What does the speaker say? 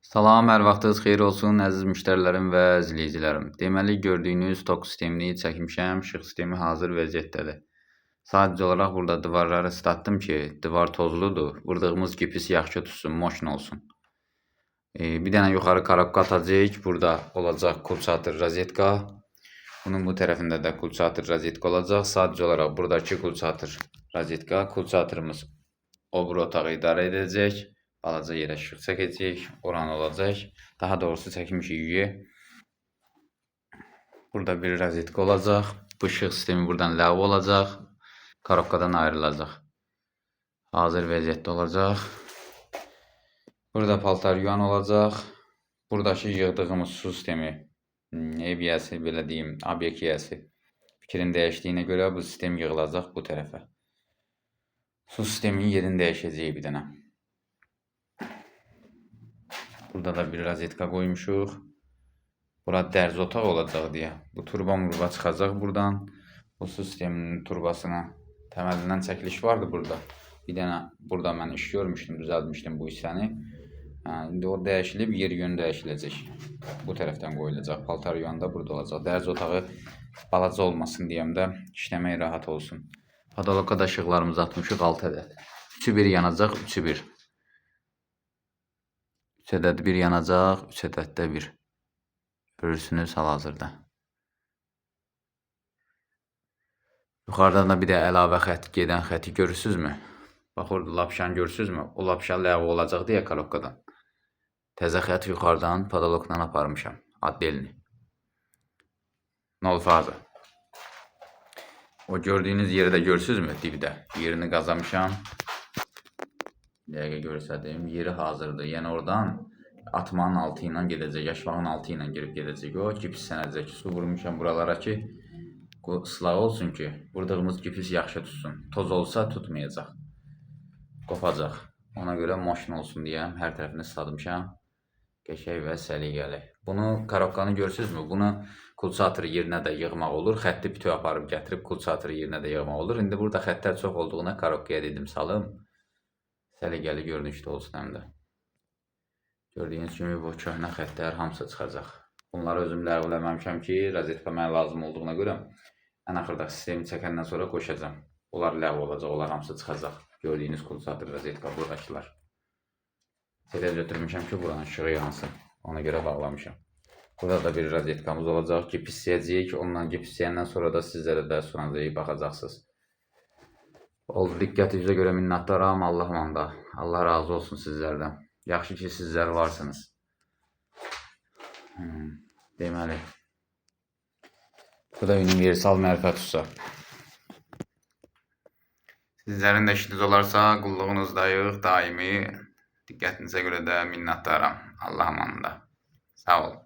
Salam, hər vaxtınız xeyir olsun, əziz müştərilərim və izləyicilərim. Deməli, gördüyünüz tok sistemini çəkmişəm, işıq sistemi hazır vəziyyətdədir. Sadəcə olaraq burada divarları ıslatdım ki, divar tozludur, vurdığımız gipis yaxşı tutsun, moşn olsun. Bir dənə yuxarı korobka atacağıq, burada olacaq kulçatır rozetka. Bunun bu tərəfində də kulçatır rozetka olacaq. Sadəcə olaraq buradakı kulçatır rozetka, kulçatırımız o bir otağı idarə edəcək. Balaca yerə işıq çəkəcək, oran olacaq. Daha doğrusu çəkmişik. Burada bir rozetka olacaq. Bu işıq sistemi buradan ləğv olacaq. Korobkadan ayrılacaq. Hazır vəziyyətdə olacaq. Burada paltar yuyan olacaq. Buradakı yığdığımız su sistemi, ev yiyəsi, belə deyim, obyekt yiyəsi fikrin dəyişdiyinə görə bu sistem yığılacaq bu tərəfə. Su sisteminin yerini dəyişəcəyik bir dənə. Burada da bir rozetka qoymuşuq. Bura dərzi otaq olacaq deyə. Bu turba çıxacaq buradan. Bu su sisteminin turbasına təməlindən çəkiliş vardı burada. Bir dənə burada mən iş görmüşdüm, düzəltmişdim bu hissəni. İndi o dəyişilib, yer yönü dəyişiləcək. Bu tərəfdən qoyulacaq. Paltar yuyan da burada olacaq. Dərzi otağı balaca olmasın deyəmdə işləmək rahat olsun. Padalokada işıqlarımızı atmışıq 6 ədəd. 3'ü 1 yanacaq, 3'ü 1. 3 ədəd 1 yanacaq, 3 ədəd də 1. Görürsünüz hal-hazırda. Yuxarıdan da bir də əlavə xətt, gedən xətti görürsünüzmü? Bax, orada lapşan görürsünüzmü? O lapşan ləğv olacaq deyə korobkadan. Təzə xətt yuxarıdan padalokdan aparmışam, addelini. Nol faza. O gördüyünüz yeri də görürsünüzmü? Dibdə. Yerini qazamışam. Dəqiqə görsədim. Yeri hazırdır. Yəni oradan atmanın altı ilə gedəcək, yaşmağın altı ilə girib gedəcək. O gipis sənəcək. Su vurmuşam buralara ki, ıslah olsun ki, vurdığımız gipis yaxşı tutsun. Toz olsa tutmayacaq. Qopacaq. Ona görə moşn olsun deyəm. Hər tərəfini ıslamışam. Qəşəng və səliqəli. Bunu, korobkanı görürsünüzmü? Bunu kulçatır yerinə də yığmaq olur. Xətti bütöv aparıb gətirib kulçatır yerinə də yığmaq olur. İndi burada xəttlər çox olduğuna korobkaya dedim salım. Səliqəli görünüşdə olsun həm də. Gördüyünüz kimi bu köhnə xəttlər hamısı çıxacaq. Bunları özüm ləğvləməmişəm ki, rozetka mənə lazım olduğuna görə ən axırda sistemi çəkəndən sonra qoşacam. Onlar ləğv olacaq, onlar hamısı çıxacaq. Gördüyünüz kulçatır rozetka buradakılar. Belə götürmüşəm ki, buranın işığı yansın. Ona görə bağlamışam. Burada da bir rozetkamız olacaq ki, pisləyəcəyik. Ondan pisləyəndən sonra da sizlərə də sunacağıq, baxacaqsınız. Oldu, diqqətinizə görə minnətdaram. Allah razı olsun sizlərdən. Yaxşı ki, sizlər varsınız. Deməli, bu da universal mərifət usta. Sizlərin də işiniz olarsa, qulluğunuzdayıq daimi. Diqqətinizə görə də minnətdaram. Allah amanında. Sağ olun.